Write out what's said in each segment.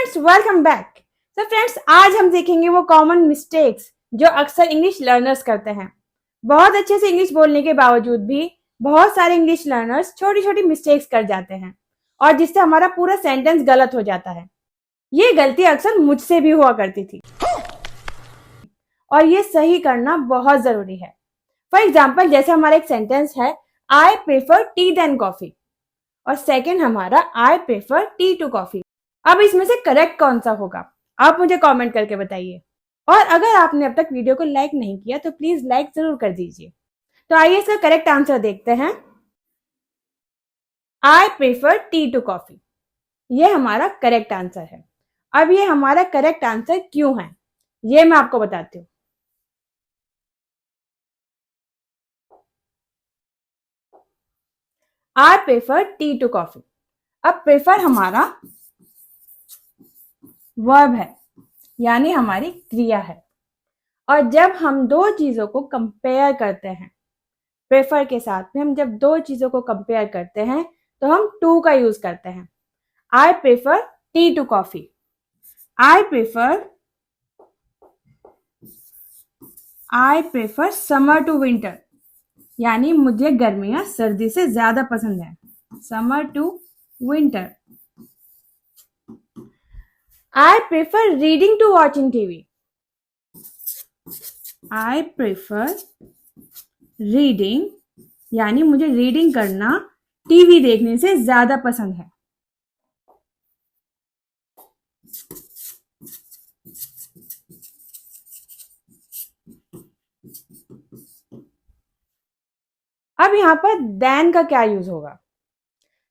Friends welcome back. So friends आज हम देखेंगे वो कॉमन मिस्टेक्स जो अक्सर इंग्लिश लर्नर्स करते हैं। बहुत अच्छे से इंग्लिश बोलने के बावजूद भी बहुत सारे इंग्लिश लर्नर्स छोटी छोटी मिस्टेक्स कर जाते हैं और जिससे हमारा पूरा सेंटेंस गलत हो जाता है। ये गलती अक्सर मुझसे भी हुआ करती थी और ये सही करना बहुत जरूरी है। फॉर एग्जाम्पल जैसे हमारा एक सेंटेंस है I prefer tea than coffee और सेकेंड हमारा I prefer tea to coffee. अब इसमें से करेक्ट कौन सा होगा आप मुझे कमेंट करके बताइए। और अगर आपने अब तक वीडियो को लाइक नहीं किया तो प्लीज लाइक जरूर कर दीजिए। तो आइए इसका करेक्ट आंसर देखते हैं। I prefer tea to coffee ये हमारा करेक्ट आंसर है। अब ये हमारा करेक्ट आंसर क्यों है ये मैं आपको बताती हूँ। I prefer tea to coffee. अब प्रेफर हमारा वर्ब है यानी हमारी क्रिया है और जब हम दो चीजों को कंपेयर करते हैं प्रेफर के साथ में हम जब दो चीजों को कंपेयर करते हैं तो हम टू का यूज करते हैं। I prefer tea to coffee. I prefer summer to winter यानी मुझे गर्मियां सर्दी से ज्यादा पसंद है। Summer to winter. I prefer reading to watching TV. I prefer reading यानी मुझे रीडिंग करना टीवी देखने से ज्यादा पसंद है। अब यहां पर देन का क्या यूज होगा।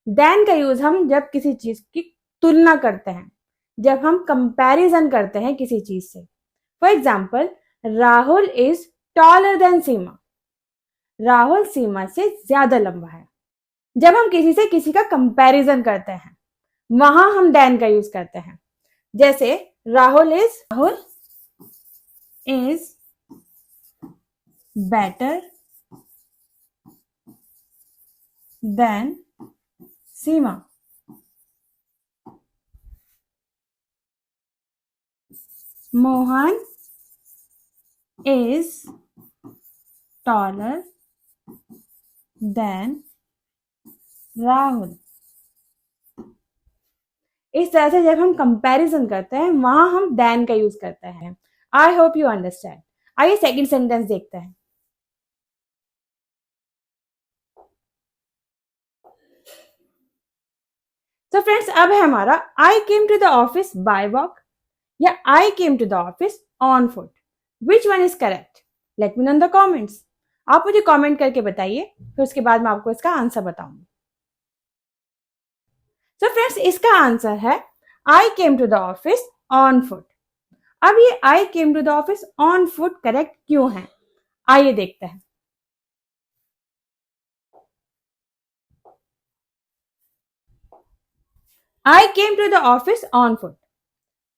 देन का यूज हम जब किसी चीज की तुलना करते हैं जब हम कंपैरिजन करते हैं किसी चीज से। For example Rahul is taller than Seema. Rahul Seema से ज्यादा लंबा है। जब हम किसी से किसी का कंपैरिजन करते हैं वहां हम देन का यूज करते हैं। जैसे Rahul is better than Seema. Mohan is taller than Rahul। इस तरह से जब हम कंपैरिजन करते हैं वहां हम देन का यूज करते हैं। I hope you understand. आइए सेकंड सेंटेंस देखते हैं। तो फ्रेंड्स अब है हमारा I came to the office by walk या I came to the office on foot. Which one is correct? Let me know in the comments. आप मुझे कमेंट करके बताइए फिर उसके बाद मैं आपको इसका आंसर बताऊंगी। So फ्रेंड्स इसका आंसर है I came to the office on foot। अब ये I came to the office on foot correct क्यों है आइए देखते हैं। I came to the office on foot।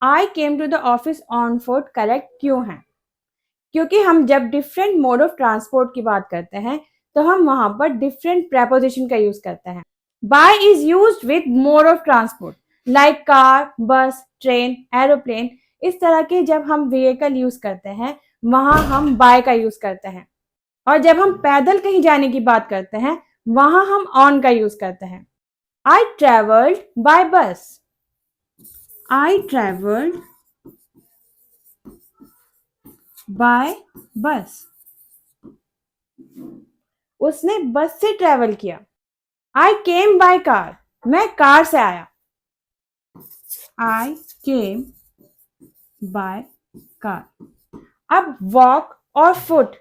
I came to the office on foot correct क्यों है क्योंकि हम जब डिफरेंट मोड ऑफ ट्रांसपोर्ट की बात करते हैं तो हम वहां पर डिफरेंट प्रेपोजिशन का यूज करते हैं। By is used with mode of transport like car bus train aeroplane. इस तरह के जब हम व्हीकल यूज करते हैं वहां हम बाय का यूज करते हैं और जब हम पैदल कहीं जाने की बात करते हैं वहां हम ऑन का यूज करते हैं। आई ट्रेवल्ड बाय बस। I traveled by bus। उसने बस से ट्रेवल किया। I came by car। मैं कार से आया। I came by car। अब वॉक और फुट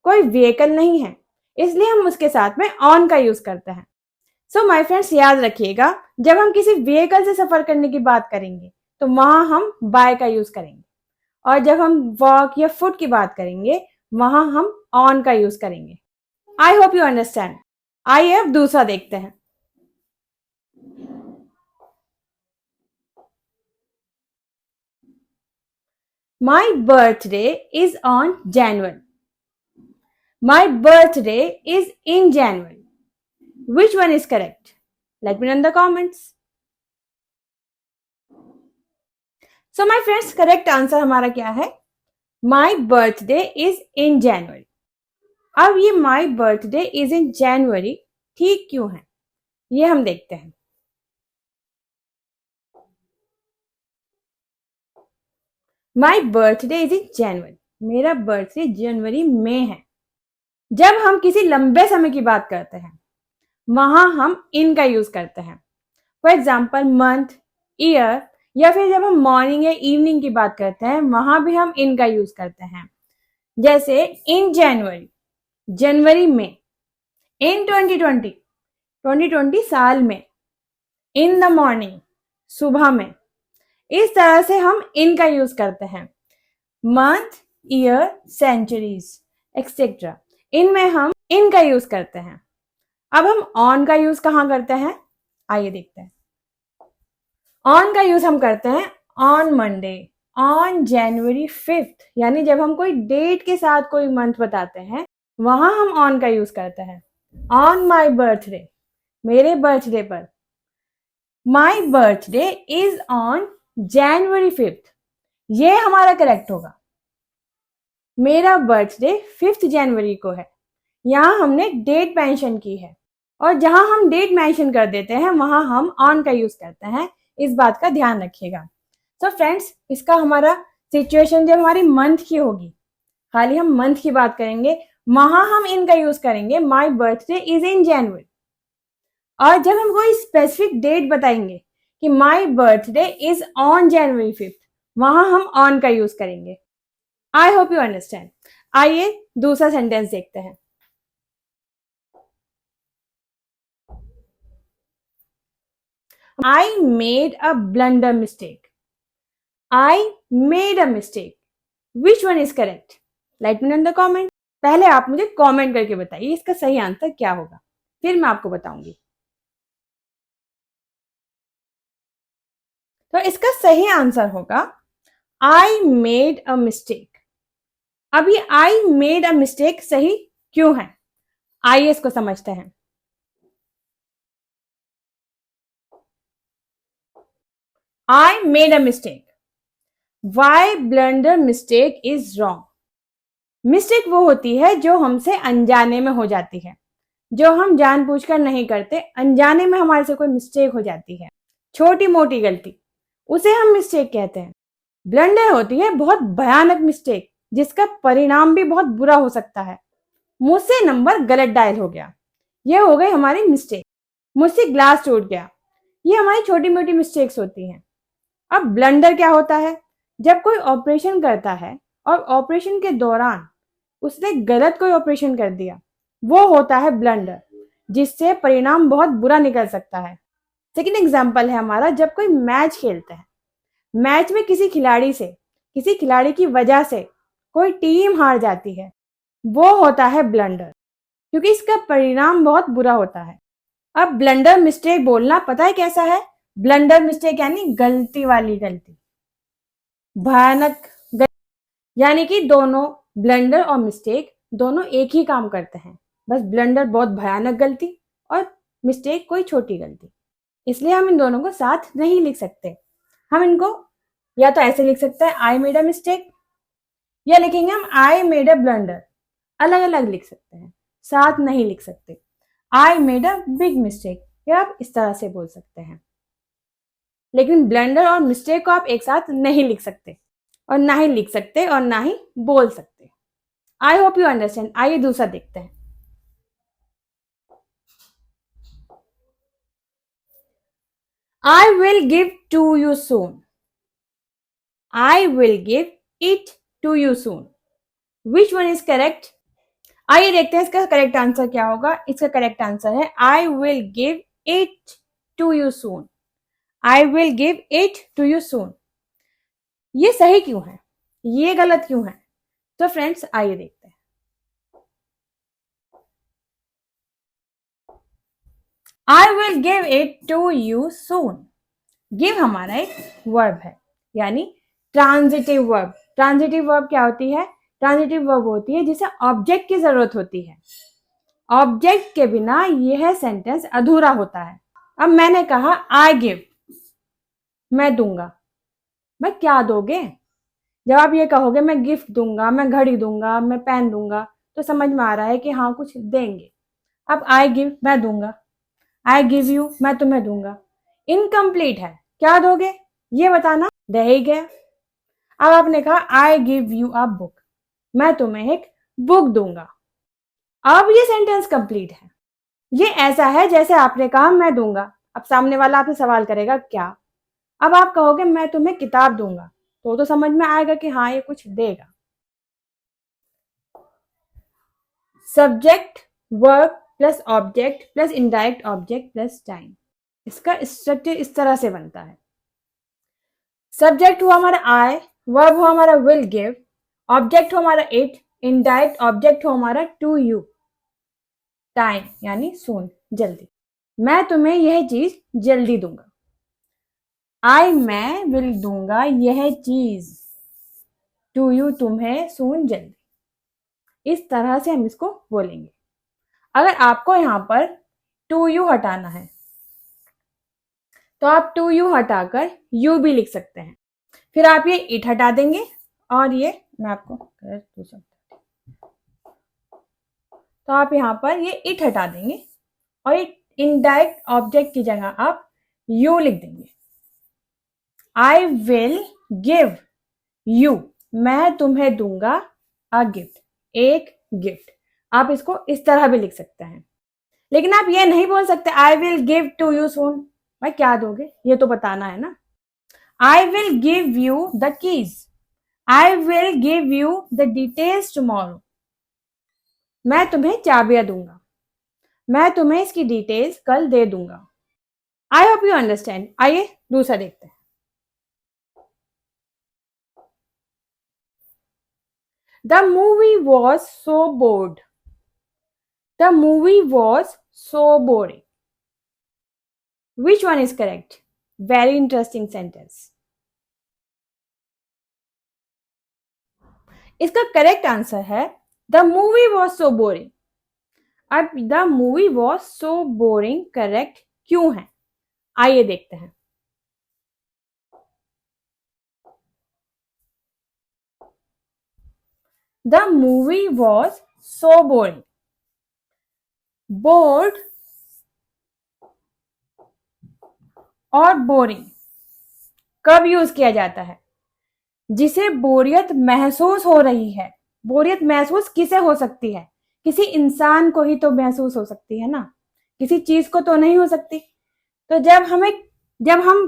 कोई व्हीकल नहीं है इसलिए हम उसके साथ में ऑन का यूज करते हैं। सो माय फ्रेंड्स याद रखिएगा जब हम किसी व्हीकल से सफर करने की बात करेंगे तो वहां हम बाय का यूज करेंगे और जब हम वॉक या फुट की बात करेंगे वहां हम ऑन का यूज करेंगे। आई होप यू अंडरस्टैंड। आइए अब दूसरा देखते हैं। My birthday is on January। My birthday is in January। Which one is correct? Let me know in the comments. So my friends, correct answer हमारा क्या है? माय बर्थडे इज इन जनवरी। अब ये माय बर्थडे इज इन जनवरी ठीक क्यों है, ये हम देखते हैं। माय बर्थडे इज इन जनवरी, मेरा बर्थडे जनवरी में है। जब हम किसी लंबे समय की बात करते हैं वहां हम इन का यूज करते हैं। फॉर एग्जाम्पल मंथ, ईयर, या फिर जब हम मॉर्निंग या इवनिंग की बात करते हैं वहां भी हम इन का यूज करते हैं। जैसे इन जनवरी, जनवरी में। इन 2020, 2020 साल में। इन द मॉर्निंग, सुबह में। इस तरह से हम इन का यूज करते हैं। मंथ, ईयर, सेंचुरीज एक्सेट्रा, इनमें हम इन का यूज करते हैं। अब हम ऑन का यूज कहाँ करते हैं, आइए देखते हैं। ऑन का यूज हम करते हैं on Monday, on January 5th, यानी जब हम कोई डेट के साथ कोई मंथ बताते हैं वहां हम ऑन का यूज करते हैं। ऑन माई बर्थडे, मेरे बर्थडे पर। My birthday is on January 5th, ये हमारा करेक्ट होगा। मेरा बर्थडे 5th जनवरी को है, यहाँ हमने डेट मेंशन की है, और जहां हम डेट मेंशन कर देते हैं वहां हम ऑन का यूज करते हैं। इस बात का ध्यान रखिएगा। तो फ्रेंड्स, इसका हमारा सिचुएशन जब हमारी मंथ की होगी, खाली हम मंथ की बात करेंगे, वहां हम इन का यूज करेंगे माई बर्थडे इज इन जनवरी। और जब हम कोई स्पेसिफिक डेट बताएंगे कि my birthday is on January 5th, वहां हम ऑन का यूज करेंगे। आई होप यू अंडरस्टैंड। आइए दूसरा सेंटेंस देखते हैं। I made a blunder mistake. I made a mistake. Which one is correct? Let me know in the comment. पहले आप मुझे कमेंट करके बताइए इसका सही आंसर क्या होगा, फिर मैं आपको बताऊंगी। तो इसका सही आंसर होगा I made a mistake. अब ये I made a mistake सही क्यों है, आइए इसको समझते हैं। I made a mistake. Why blunder mistake is wrong? Mistake वो होती है जो हमसे अनजाने में हो जाती है, जो हम जानबूझकर नहीं करते, अनजाने में हमारे से कोई मिस्टेक हो जाती है, छोटी मोटी गलती, उसे हम मिस्टेक कहते हैं। ब्लंडर होती है बहुत भयानक मिस्टेक जिसका परिणाम भी बहुत बुरा हो सकता है। मुझसे नंबर गलत डायल हो गया, ये हो गई हमारी मिस्टेक। मुझसे ग्लास टूट गया, ये हमारी छोटी मोटी मिस्टेक्स होती हैं। अब ब्लंडर क्या होता है, जब कोई ऑपरेशन करता है और ऑपरेशन के दौरान उसने गलत कोई ऑपरेशन कर दिया, वो होता है ब्लंडर, जिससे परिणाम बहुत बुरा निकल सकता है। सेकेंड एग्जाम्पल है हमारा, जब कोई मैच खेलते हैं, मैच में किसी खिलाड़ी की वजह से कोई टीम हार जाती है, वो होता है ब्लंडर, क्योंकि इसका परिणाम बहुत बुरा होता है। अब ब्लंडर मिस्टेक बोलना पता है कैसा है? ब्लंडर मिस्टेक यानी गलती वाली गलती, भयानक गलती, यानी कि दोनों ब्लंडर और मिस्टेक दोनों एक ही काम करते हैं, बस ब्लंडर बहुत भयानक गलती और मिस्टेक कोई छोटी गलती। इसलिए हम इन दोनों को साथ नहीं लिख सकते। हम इनको या तो ऐसे लिख सकते हैं आई मेड अ मिस्टेक, या लिखेंगे हम आई मेड अ ब्लंडर। अलग अलग लिख सकते हैं, साथ नहीं लिख सकते। I made a big mistake, या आप इस तरह से बोल सकते हैं। लेकिन ब्लंडर और मिस्टेक को आप एक साथ नहीं लिख सकते, और ना ही लिख सकते और ना ही बोल सकते। आई होप यू अंडरस्टैंड। आइए दूसरा देखते हैं। I will give to you soon. I will give it to you soon. Which one is correct? आइए देखते हैं इसका करेक्ट आंसर क्या होगा। इसका करेक्ट आंसर है I will give it to you soon. I will give it to you soon. ये सही क्यों है, ये गलत क्यों है? तो फ्रेंड्स आइए देखते हैं। I will give it to you soon. give हमारा एक वर्ब है, यानी ट्रांजिटिव वर्ब। ट्रांजिटिव वर्ब क्या होती है? ट्रांजिटिव वर्ब होती है जिसे ऑब्जेक्ट की जरूरत होती है। ऑब्जेक्ट के बिना यह सेंटेंस अधूरा होता है। अब मैंने कहा आई गिव, मैं दूंगा, मैं क्या दोगे? जब आप ये कहोगे मैं गिफ्ट दूंगा, मैं घड़ी दूंगा, मैं पेन दूंगा, तो समझ में आ रहा है कि हाँ कुछ देंगे। अब आई गिव मैं दूंगा, आई गिव यू मैं तुम्हें दूंगा, इनकम्प्लीट है, क्या दोगे ये बताना, रह ही गया। अब आपने कहा I give you a book, मैं तुम्हें एक बुक दूंगा, अब ये सेंटेंस कंप्लीट है। ये ऐसा है जैसे आपने कहा मैं दूंगा, अब सामने वाला आपसे सवाल करेगा क्या, अब आप कहोगे मैं तुम्हें किताब दूंगा, तो समझ में आएगा कि हाँ ये कुछ देगा। Subject verb plus object plus indirect object plus time, इसका स्ट्रक्चर इस तरह से बनता है। सब्जेक्ट हुआ हमारा आई, वर्ब हुआ हमारा विल गिव, ऑब्जेक्ट हुआ हमारा इट, इनडायरेक्ट ऑब्जेक्ट हुआ हमारा टू यू, टाइम यानी सून जल्दी, मैं तुम्हें यह चीज जल्दी दूंगा। आई मैं विल दूंगा यह चीज, टू यू तुम्हें, सून जल्दी, इस तरह से हम इसको बोलेंगे। अगर आपको यहां पर टू यू हटाना है तो आप टू यू हटाकर यू भी लिख सकते हैं, फिर आप ये इट हटा देंगे और ये मैं आपको कर दू सकता, तो आप यहां पर ये इट हटा देंगे और इनडायरेक्ट ऑब्जेक्ट की जगह आप यू लिख देंगे। आई विल गिव यू, मैं तुम्हें दूंगा अ गिफ्ट, एक गिफ्ट, आप इसको इस तरह भी लिख सकते हैं। लेकिन आप ये नहीं बोल सकते I will give to you soon, भाई क्या दोगे ये तो बताना है ना। I will give you the keys, I will give you the details tomorrow, मैं तुम्हें चाबियां दूंगा, मैं तुम्हें इसकी डिटेल्स कल दे दूंगा। I hope you understand. आइए दूसरा देखते हैं। The movie was so bored, the movie was so boring, which one is correct? Very interesting sentence. इसका करेक्ट आंसर है the movie was so boring. अब the movie was so boring correct क्यों है, आइए देखते हैं। The movie was so boring, bored और boring कब यूज किया जाता है? जिसे बोरियत महसूस हो रही है। बोरियत महसूस किसे हो सकती है? किसी इंसान को ही तो महसूस हो सकती है ना, किसी चीज को तो नहीं हो सकती। तो जब हम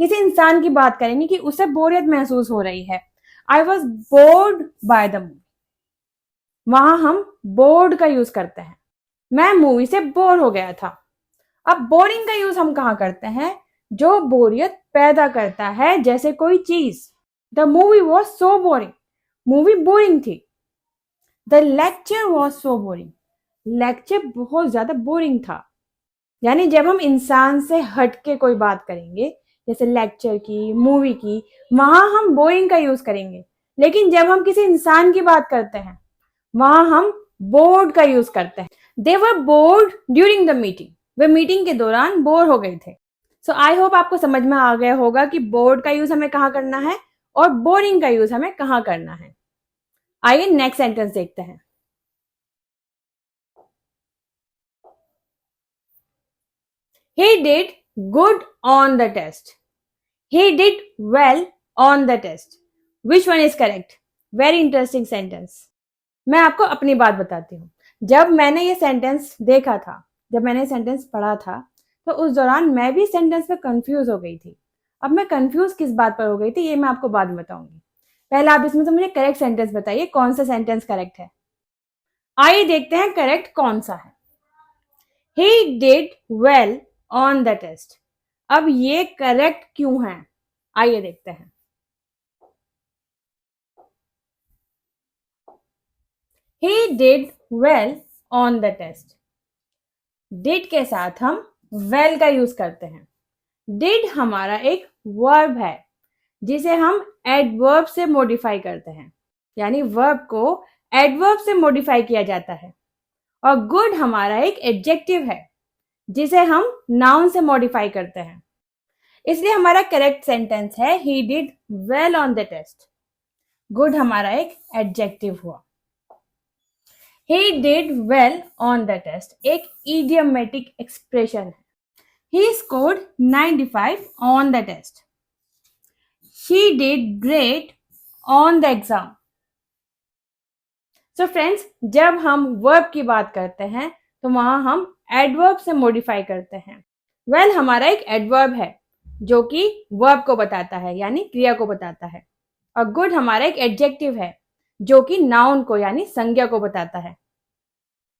किसी इंसान की बात करेंगे कि उसे बोरियत महसूस हो रही है, I was bored by the movie, वहां हम बोर्ड का यूज करते हैं, मैं मूवी से बोर हो गया था। अब बोरिंग का यूज हम कहाँ करते हैं? जो बोरियत पैदा करता है, जैसे कोई चीज। The movie was so boring, movie boring थी। The lecture was so boring, lecture बहुत ज्यादा बोरिंग था। यानी जब हम इंसान से हटके कोई बात करेंगे, जैसे लेक्चर की, मूवी की, वहां हम बोरिंग का यूज करेंगे। लेकिन जब हम किसी इंसान की बात करते हैं, वहां हम बोर्ड का यूज करते हैं। They were bored during the meeting, वे मीटिंग के दौरान बोर हो गए थे। सो आई होप आपको समझ में आ गया होगा कि बोर्ड का यूज हमें कहाँ करना है और बोरिंग का यूज हमें कहाँ करना है। आइए नेक्स्ट सेंटेंस देखते हैं। He did good on the test. He did well on the test. Which one is correct? Very interesting sentence. मैं आपको अपनी बात बताती हूँ। जब मैंने ये सेंटेंस देखा था, जब मैंने सेंटेंस पढ़ा था, तो उस दौरान मैं भी सेंटेंस में कंफ्यूज हो गई थी। अब मैं कंफ्यूज किस बात पर हो गई थी ये मैं आपको बाद में बताऊंगी। पहले आप इसमें से मुझे करेक्ट सेंटेंस बताइए, कौन सा सेंटेंस करेक्ट है। आइए देखते हैं करेक्ट कौन सा है। He did well on the test. अब ये करेक्ट क्यों है, आइए देखते हैं। He did well on the test. Did के साथ हम well का यूज करते हैं। Did हमारा एक वर्ब है जिसे हम एडवर्ब से मॉडिफाई करते हैं, यानी वर्ब को एडवर्ब से मॉडिफाई किया जाता है। और गुड हमारा एक एडजेक्टिव है जिसे हम नाउन से मॉडिफाई करते हैं। इसलिए हमारा करेक्ट सेंटेंस है he did well on the test. Good हमारा एक एडजेक्टिव हुआ। He did well on the test एक इडियमेटिक एक्सप्रेशन है। He scored 95 on the test. She did great on the exam. So friends, जब हम verb की बात करते हैं तो वहां हम एडवर्ब से मॉडिफाई करते हैं। वेल हमारा एक एडवर्ब है जो कि वर्ब को बताता है यानी क्रिया को बताता है, और गुड हमारा एक एडजेक्टिव है जो कि नाउन को यानी संज्ञा को बताता है।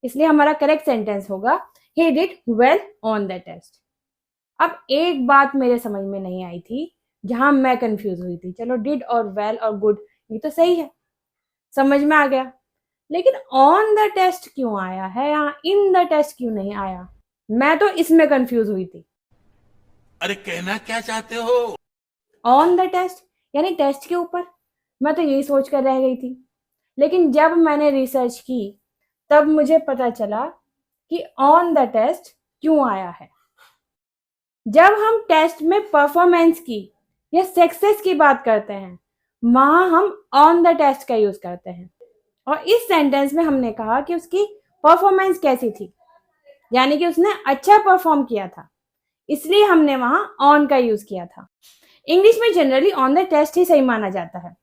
इसलिए हमारा करेक्ट सेंटेंस होगा he did well on the test. अब एक बात मेरे समझ में नहीं आई थी, जहां मैं कंफ्यूज हुई थी। चलो डिड और वेल और गुड ये तो सही है, समझ में आ गया, लेकिन ऑन द टेस्ट क्यों आया है, यहाँ इन द टेस्ट क्यों नहीं आया? मैं तो इसमें कंफ्यूज हुई थी। अरे कहना क्या चाहते हो? ऑन द टेस्ट यानी टेस्ट के ऊपर, मैं तो यही सोच कर रह गई थी। लेकिन जब मैंने रिसर्च की तब मुझे पता चला कि ऑन द टेस्ट क्यों आया है। जब हम टेस्ट में परफॉर्मेंस की या सक्सेस की बात करते हैं वहां हम ऑन द टेस्ट का यूज करते हैं, और इस सेंटेंस में हमने कहा कि उसकी परफॉर्मेंस कैसी थी, यानी कि उसने अच्छा परफॉर्म किया था, इसलिए हमने वहां ऑन का यूज किया था। इंग्लिश में जनरली ऑन द टेस्ट ही सही माना जाता है,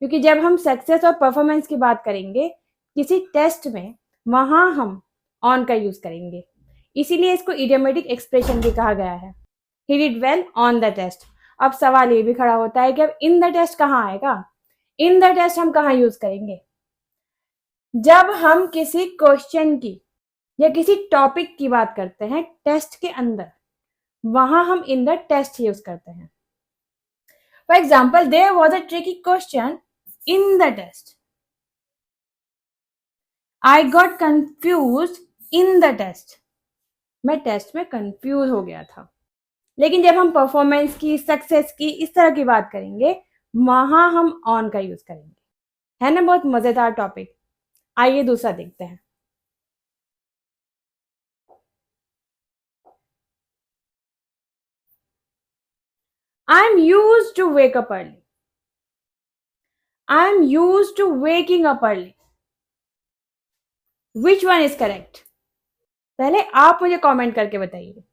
क्योंकि जब हम सक्सेस और परफॉर्मेंस की बात करेंगे किसी टेस्ट में वहां हम ऑन का यूज करेंगे, इसीलिए इसको इडियोमेटिक एक्सप्रेशन भी कहा गया है। He did well on the test. अब सवाल ये भी खड़ा होता है कि अब इन द टेस्ट कहाँ आएगा? इन द टेस्ट हम कहाँ यूज करेंगे? जब हम किसी क्वेश्चन की या किसी टॉपिक की बात करते हैं टेस्ट के अंदर, वहां हम इन द टेस्ट यूज करते हैं। For example, there was a tricky question in the test. I got confuse in the test. मैं टेस्ट में कंफ्यूज हो गया था। लेकिन जब हम परफॉर्मेंस की, सक्सेस की, इस तरह की बात करेंगे वहां हम ऑन का यूज करेंगे। है ना बहुत मजेदार टॉपिक। आइए दूसरा देखते हैं। I am used to wake up early. I am used to waking up early. Which one is correct? पहले आप मुझे कमेंट करके बताइए।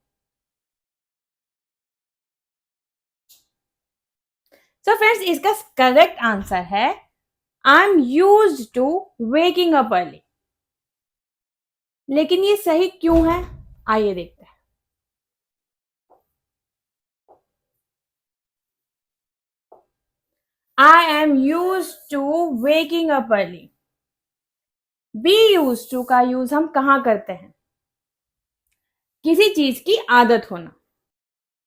सो फ्रेंड्स, इसका करेक्ट आंसर है I am used to waking up early. लेकिन ये सही क्यों है, आइए देखते हैं। I am used to waking up early. Be used to का यूज हम कहाँ करते हैं? किसी चीज की आदत होना,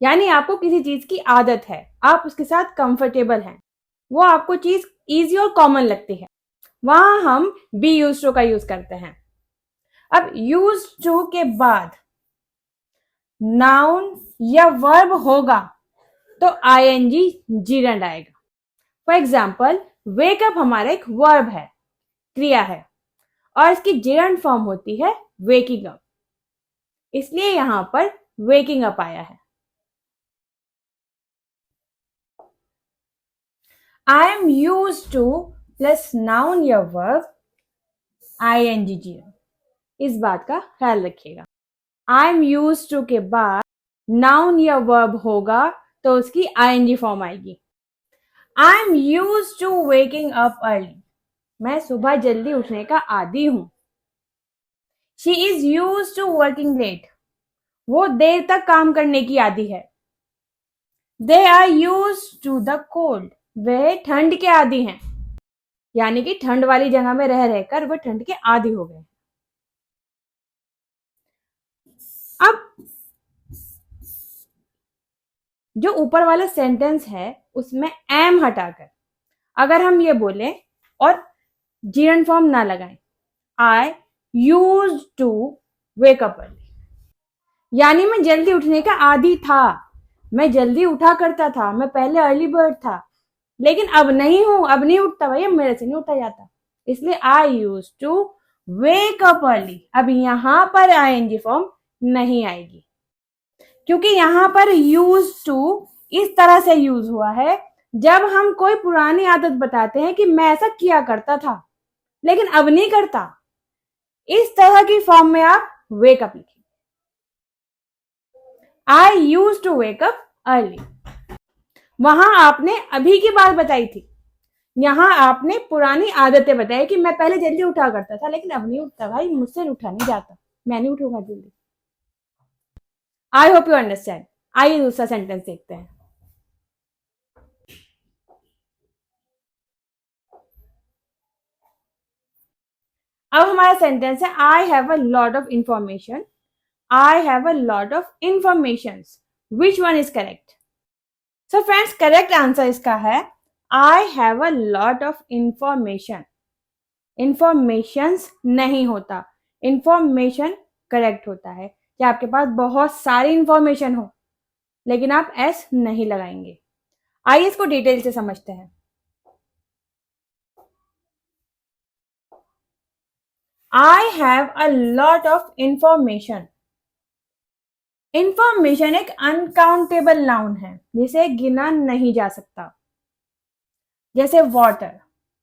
यानी आपको किसी चीज की आदत है, आप उसके साथ कंफर्टेबल हैं, वो आपको चीज इजी और कॉमन लगती है, वहां हम बी यूज टू का यूज करते हैं। अब यूज टू के बाद नाउन या वर्ब होगा तो आईएनजी जीरेंड आएगा। फॉर एग्जाम्पल, वेकअप हमारा एक वर्ब है, क्रिया है, और इसकी जिरंड फॉर्म होती है वेकिंग अप, इसलिए यहां पर वेकिंग अप आया है। I am used two plus noun या वर्ब आईएनजी जीरंड, इस बात का ख्याल रखिएगा। आई एम यूज्ड टू के बाद नाउन या वर्ब होगा तो उसकी आईएनजी फॉर्म आएगी। I am used to waking up early, मैं सुबह जल्दी उठने का आदी हूं। She is used to working late, वो देर तक काम करने की आदी है। They are used to the cold, वे ठंड के आदी हैं, यानी कि ठंड वाली जगह में रह रहकर वो ठंड के आदी हो गए। अब जो ऊपर वाला सेंटेंस है उसमें एम हटाकर अगर हम ये बोलें और जीरंड फॉर्म ना लगाएं, I used to wake up early, यानी मैं जल्दी उठने का आदी था, मैं जल्दी उठा करता था, मैं पहले अर्ली बर्ड था, लेकिन अब नहीं हूं, अब नहीं उठता भैया, मेरे से नहीं उठा जाता, इसलिए I used to wake up early. अब यहां पर आईएनजी फॉर्म नहीं आएगी, क्योंकि यहां पर यूज्ड टू इस तरह से यूज हुआ है जब हम कोई पुरानी आदत बताते हैं कि मैं ऐसा किया करता था लेकिन अब नहीं करता। इस तरह की फॉर्म में आप वेक अप लिखें। I use to wake up early. वहां आपने अभी की बात बताई थी, यहां आपने पुरानी आदतें बताई कि मैं पहले जल्दी उठा करता था लेकिन अब नहीं उठता भाई, मुझसे उठा नहीं जाता, मैं नहीं उठूंगा जल्दी। आई होप यू अंडरस्टैंड। आइए दूसरा सेंटेंस देखते हैं। अब हमारा सेंटेंस है I have a lot of information. I have a lot of information. Which one is correct? So friends, correct answer इसका है I have a lot of information. Informations नहीं होता, इंफॉर्मेशन करेक्ट होता है कि आपके पास बहुत सारी इंफॉर्मेशन हो लेकिन आप एस नहीं लगाएंगे। आइए इसको डिटेल से समझते हैं। I have a lot of information. Information एक अनकाउंटेबल नाउन है जिसे गिना नहीं जा सकता। जैसे वाटर,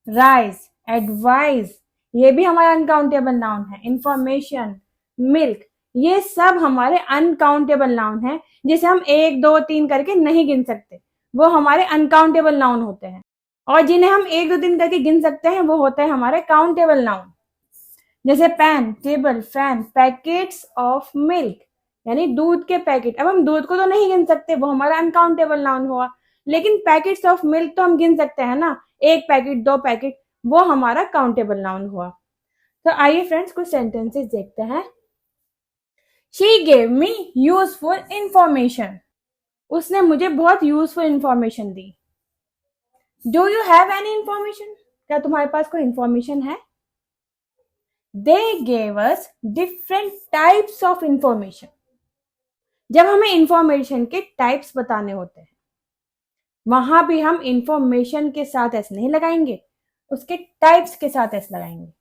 राइस, एडवाइस, ये भी हमारा अनकाउंटेबल नाउन है। इंफॉर्मेशन, मिल्क, ये सब हमारे अनकाउंटेबल नाउन है जिसे हम 1 2 3 करके नहीं गिन सकते, वो हमारे अनकाउंटेबल नाउन होते हैं। और जिन्हें हम 1 2 3 करके गिन सकते हैं वो होते हैं हमारे काउंटेबल नाउन। जैसे pen, table, fan, packets of milk, यानी दूध के पैकेट। अब हम दूध को तो नहीं गिन सकते, वो हमारा अनकाउंटेबल नाउन हुआ, लेकिन पैकेट्स ऑफ मिल्क तो हम गिन सकते हैं ना, 1 पैकेट 2 पैकेट, वो हमारा काउंटेबल नाउन हुआ। तो आइए फ्रेंड्स कुछ सेंटेंसेस देखते हैं। She gave me useful information. उसने मुझे बहुत useful information the. Do you have any information? क्या तुम्हारे पास कोई इंफॉर्मेशन है? They gave us different types of information. जब हमें इंफॉर्मेशन के टाइप्स बताने होते हैं वहां भी हम इंफॉर्मेशन के साथ एस नहीं लगाएंगे, उसके टाइप्स के साथ एस लगाएंगे।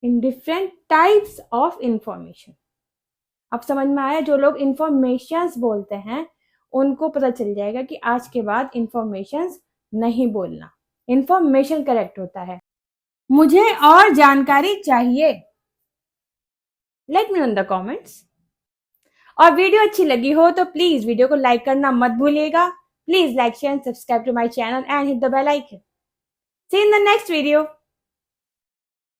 In different types of information. अब समझ में आया? जो लोग इंफॉर्मेशंस बोलते हैं उनको पता चल जाएगा कि आज के बाद इंफॉर्मेशंस नहीं बोलना, इंफॉर्मेशन करेक्ट होता है। मुझे और जानकारी चाहिए, let me know in the comments. और वीडियो अच्छी लगी हो तो प्लीज वीडियो को लाइक करना मत भूलिएगा। Please like, share and subscribe to my channel and hit the bell icon. See in the next video.